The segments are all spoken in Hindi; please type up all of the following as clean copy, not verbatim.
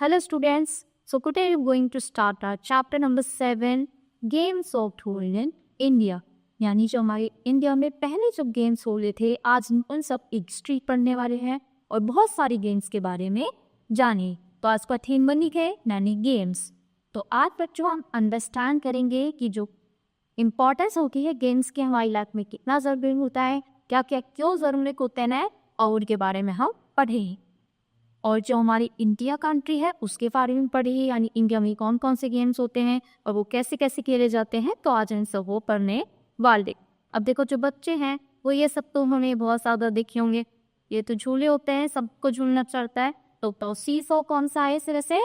Hello students. So today we're going to start our chapter number 7 Games of Rule in India. यानी जो हमारे इंडिया में पहले जो गेम्स हो रहे थे आज उन सब हिस्ट्री पढ़ने वाले हैं और बहुत सारी गेम्स के बारे में जानिए। तो आज का थीम बनी है यानी गेम्स। तो आज बच्चों हम अंडरस्टैंड करेंगे कि जो इम्पोर्टेंस होती है गेम्स की हमारी लाइफ में कितना ज़रूरी होता है, क्या क्या क्यों ज़रूरी होते हैं और उनके बारे में हम पढ़ेंगे। और जो हमारी इंडिया कंट्री है उसके बारे में पढ़िए, यानी इंडिया में कौन कौन से गेम्स होते हैं और वो कैसे कैसे खेले जाते हैं। तो आज इन सब वो पढ़ने वाले। अब देखो जो बच्चे हैं वो ये सब तो उन्होंने बहुत ज़्यादा देखे होंगे। ये तो झूले होते हैं, सबको झूलना चढ़ता है। तो सीसो कौन सा है सिरे से?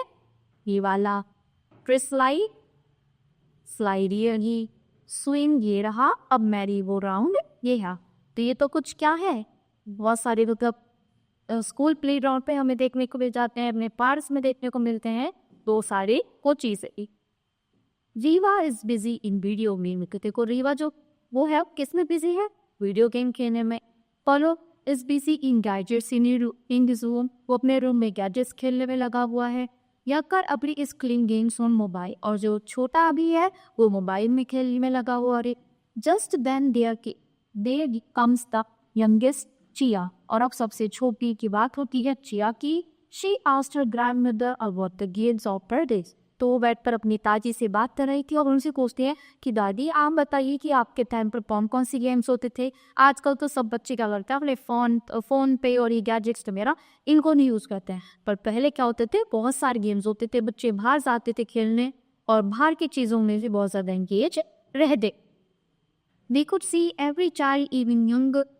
ये वाला। ट्रिस्लाई स्लाइड ये स्विंग ये रहा। अब मैरी वो राउंड ये है। तो ये तो कुछ क्या है, बहुत सारे मतलब स्कूल प्ले ग्राउंड पे हमें देखने को मिल जाते हैं, अपने पार्क्स में देखने को मिलते हैं। तो सारे को चीज़ें। Rewa is busy in video game. देखो रीवा जो वो है किस में बिजी है? वीडियो गेम खेलने में। Paulo is busy in gadgets in room. वो अपने रूम में गैजेट्स खेलने में लगा हुआ है। यकर अभी is clean games on mobile. और जो छोटा अभी है वो मोबाइल में खेलने में लगा हुआ है। Just then there comes the youngest चिया। और अब सबसे छोटी की बात होती है चिया की। She asked her grandmother about the games of her days. तो वो बैठ पर अपनी ताजी से बात कर रही थी और उनसे पूछती है कि दादी आप बताइए कि आपके टाइम पर कौन कौन सी गेम्स होते थे। आजकल तो सब बच्चे क्या करते हैं, अपने फ़ोन पे और ये गैजेट्स वगैरह इनको नहीं यूज़ करते हैं। पर पहले क्या होते थे, बहुत सारे गेम्स होते थे। बच्चे बाहर जाते थे खेलने और बाहर की चीज़ों में भी बहुत ज़्यादा एंगेज रहते। We could see every child, even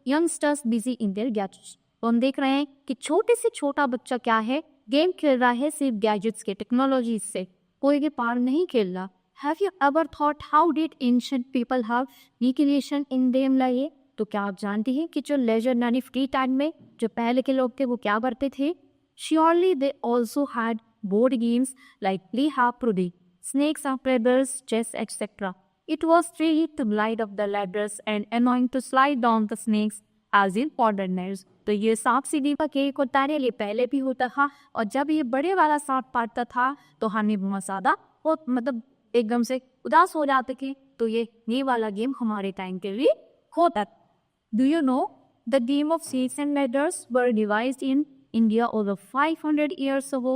youngsters busy in their gadgets. तो हम देख रहे हैं कि छोटे से छोटा बच्चा क्या है, गेम खेल रहा है सिर्फ गैजेट्स के, टेक्नोलॉजी से। कोई के पार नहीं खेल रहा। Have you ever thought how did ancient people have recreation in their life? तो क्या आप जानती हैं कि जो लेजर यानी फ्री टाइम में जो पहले के लोग थे वो क्या करते थे? Surely they also had board games like Play Harprudy, Snakes and Ladders, chess, etc. It was tricky to glide up the ladders and annoying to slide down the snakes as in modern days. तो ये सांप सीढ़ी का खेल होता है, ये पहले भी होता था। और जब ये बड़े वाला सांप काटता था तो हमें बहुत ज़्यादा वो मतलब एकदम से उदास हो जाते थे। तो ये वाला गेम हमारे टाइम के लिए होता था। Do you know the game of snakes and ladders were devised in India over 500 years ago?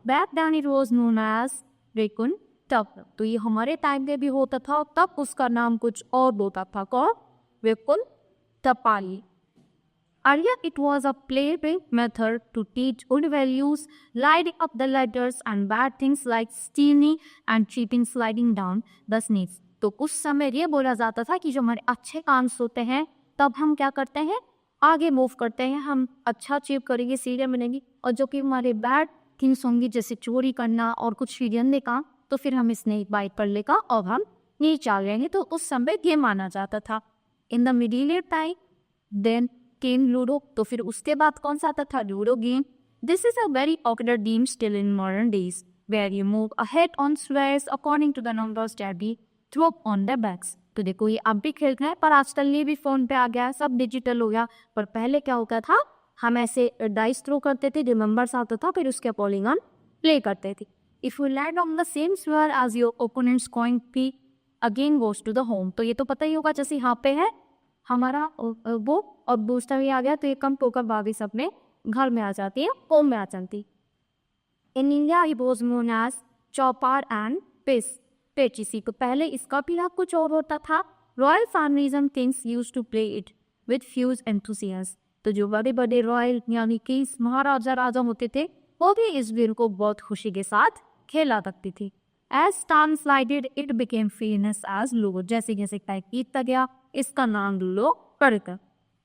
Back then it was known as Rekun तब। तो ये हमारे टाइम में भी होता था, तब उसका नाम कुछ और होता था। कौन? वेकुन तपाली। Earlier it was a play-based method to teach good values, lighting up the ladders and bad things like stealing and cheating, sliding down the snakes. तो कुछ समय ये बोला जाता था कि जो हमारे अच्छे काम होते हैं तब हम क्या करते हैं, आगे मूव करते हैं, हम अच्छा अचीव करेंगे, सीढ़ियाँ बनेंगी। और जो कि हमारे बैड थिंग्स होंगी जैसे चोरी करना और कुछ सीढ़ियाँ का, तो फिर हम स्नेक बाइट पर लेगा और हम नीचे आ जाएंगे। तो उस समय गेम माना जाता था। In the middle time then came Ludo. तो फिर उसके बाद कौन सा आता था? Ludo game. This is a very popular game still in modern days where you move ahead on squares according to the numbers that be throw on the bags. तो देखो ये अब भी खेलते हैं, पर आजकल ये भी फोन पे आ गया, सब डिजिटल हो गया। पर पहले क्या होता था, हम ऐसे डाइस थ्रो करते थे, जो नंबर्स आता था, फिर उसके पॉलीगॉन प्ले करते थे। If you land on the same square as your opponent's coin, P again goes to the home. तो ये तो पता ही होगा, जैसे यहाँ पे है हमारा वो और दूसरा भी आ गया तो ये कम टोकर वापिस अपने घर में आ जाती है, होम में आ जाती। In India it was known as Chaupar and Pachisi. तो पहले इसका भी नाम कुछ और होता था। Royal families and kings used to play it with fuse enthusiast. तो जो बड़े बड़े रॉयल यानी किंग्स महाराजा राजा होते थे वो भी इस गेम को बहुत खुशी के साथ खेला करती थी। As time slided, it became famous as Ludo. जैसे जैसे टाइप किया गया इसका नाम लूडो पड़ गया।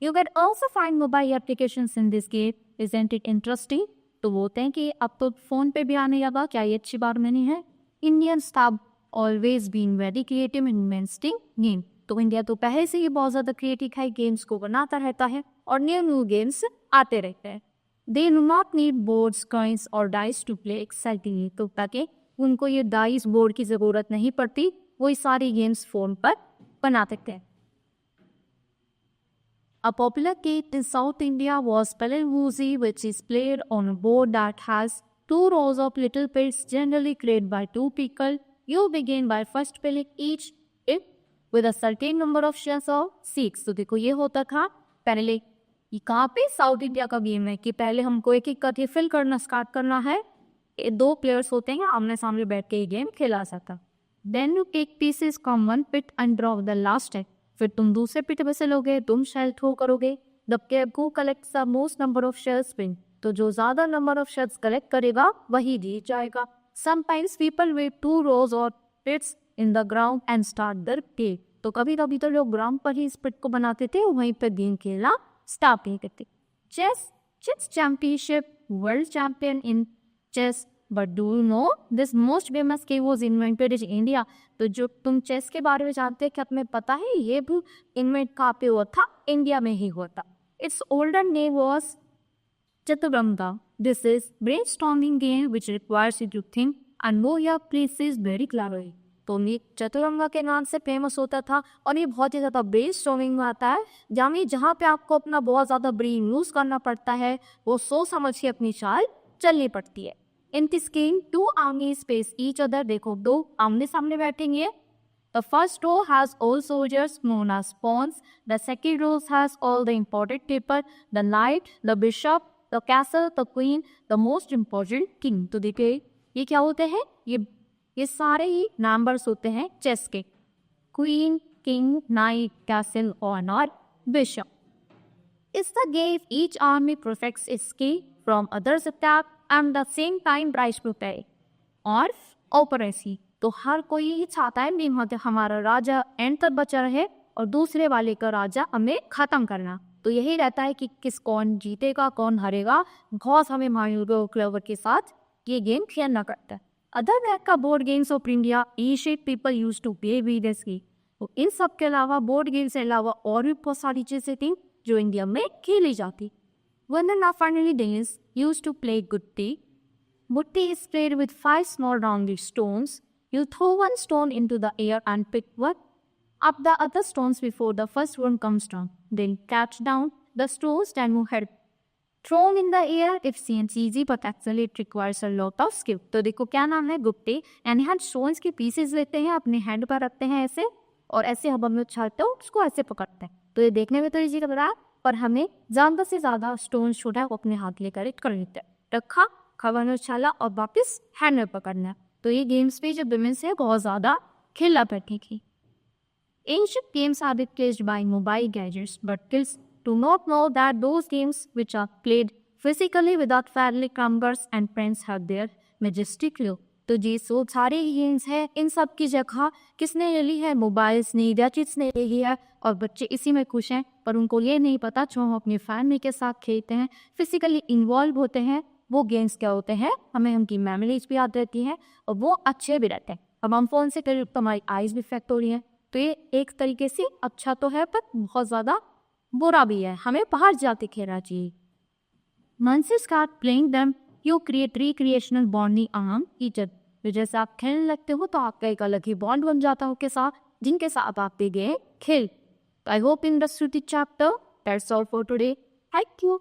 You can also find mobile applications in this game. Isn't it interesting? तो बोलते हैं कि अब तो फोन पे भी आने लगा, क्या ये अच्छी बात नहीं है? Indians have always been very creative in inventing game. तो इंडिया तो पहले से ही बहुत ज़्यादा क्रिएटिव है, गेम्स को बनाता रहता है और न्यू गेम्स आते रहते हैं। They do not need boards, coins or dice to play excitingly. तो ताकि उनको ये डाइस बोर्ड की ज़रूरत नहीं पड़ती, वो ये सारी गेम्स फोन पर बना सकते हैं। A popular game in South India was Palanguzi, which is played on a board that has 2 rows of little pits generally created by 2 people. You begin by first filling each pit with a certain number of shells or seeds. तो देखो ये होता था पहले, ये कहाँ पे, साउथ इंडिया का गेम है कि पहले हमको एक एक करके फिल करना स्टार्ट करना है. 2 प्लेयर्स होते हैं, आमने सामने बैठ के ये गेम खेला सकता. Then you take pieces from one pit and drop the last egg. फिर तुम दूसरे पिट में से लोगे, तुम शेल थ्रो करोगे. The player who collects the most number of shells win. तो जो ज्यादा नंबर ऑफ शेल्स कलेक्ट करेगा वही जीत जाएगा. समटाइम्स पीपल विद 2 rows और pits in the ground and start their game. तो कभी कभी तो लोग ग्राउंड पर ही इस पिट को बनाते थे, वहीं पर गेम खेलना स्टार्ट नहीं करते. Chess championship, world champion in chess. But do you know this most famous game was invented in India. तो जो तुम चेस के बारे में जानते हैं, क्या तुम्हें पता है ये भी इन्वेंट कहाँ पे हुआ था? इंडिया में ही हुआ था. It's older name was Chaturanga. This is brainstorming game which requires you to think and know your places very cleverly. तो ये चतुरंगा के नाम से फेमस होता था और ये बहुत ही ज़्यादा ब्रेनस्टॉर्मिंग में आता है, जहाँ पे आपको अपना बहुत ज़्यादा ब्रेन यूज़ करना पड़ता है, वो सोच समझ के अपनी चाल चलनी पड़ती है. In this game 2 armies face each other. देखो 2 आमने सामने बैठेंगे. The first row has all soldiers known as pawns. The second row has all the important people, the knight, the bishop, the castle, the queen, the most important king. तो देखिए ये क्या होते हैं, ये सारे ही नंबर्स होते हैं चेस के. Queen, king, knight, castle, honour, bishop. It's the game each army protects its king from others' attack and the same time tries to prepare. और operacy. तो हर कोई ही चाहता है नहीं हमारा राजा एंड तक बचा रहे और दूसरे वाले का राजा हमें खत्म करना. तो यही रहता है कि कौन जीतेगा कौन हारेगा. बहुत हमें मायूरो क्लेवर के साथ ये गेम खेलना करता है. अदर बैक का board games of India Asian people use to play with this game. तो इन सब के अलावा बोर्ड गेम से अलावा और भी बहुत सारी चीज़ें थी जो इंडिया में खेली जाती. Women are finally days used to play gutti. Gutti is played with 5 small rounded stones. You throw one stone into the air and pick one up the other stones before the first one comes down. Then catch down the stones and move head. Thrown in the air, it seems easy but actually it requires a lot of skill. तो देखो क्या नाम है, गुप्ते. यानी हम स्टोन्स के पीसेस लेते हैं, अपने हैंड पर रखते हैं ऐसे और ऐसे हवा में उछालते हैं, उसको ऐसे पकड़ते हैं. तो ये देखने में तो इजी लग रहा है, पर हमें ज़्यादा से ज़्यादा स्टोन छोटा है वो अपने हाथ लेकर कर लेते हैं. रखा, हवा में उछाला और वापस हैंड में पकड़ना. तो ये गेम्स पे जो विमेंस है बहुत ज़्यादा खेला करती थी. Ancient games are replaced by mobile gadgets, but kids do not know that those games which are played physically without family members and friends have their majestic look. तो जी सो सारे गेम्स हैं, इन सब की जगह किसने ले ली है? मोबाइल्स ने, गैजेट्स ने ले ली है और बच्चे इसी में खुश हैं. पर उनको ये नहीं पता जो हम अपनी फैमिली के साथ खेलते हैं, फिजिकली इन्वॉल्व होते हैं, वो गेम्स क्या होते हैं, हमें उनकी मेमोरीज भी याद रहती हैं और वो अच्छे भी रहते हैं. अब हम फ़ोन से करें तो हमारी आइज़ भी इफेक्ट हो रही हैं. तो ये एक तरीके से अच्छा तो है पर बहुत ज़्यादा बुरा भी है, हमें बाहर जाते खेलना चाहिए. Once you start playing them, you create recreational bonding among each other. तो जैसे आप खेलने लगते हो तो आपका एक अलग ही बॉन्ड बन जाता हो के साथ जिनके साथ आप ये गेम खेल. I hope you understood the chapter. That's all for today. Thank you.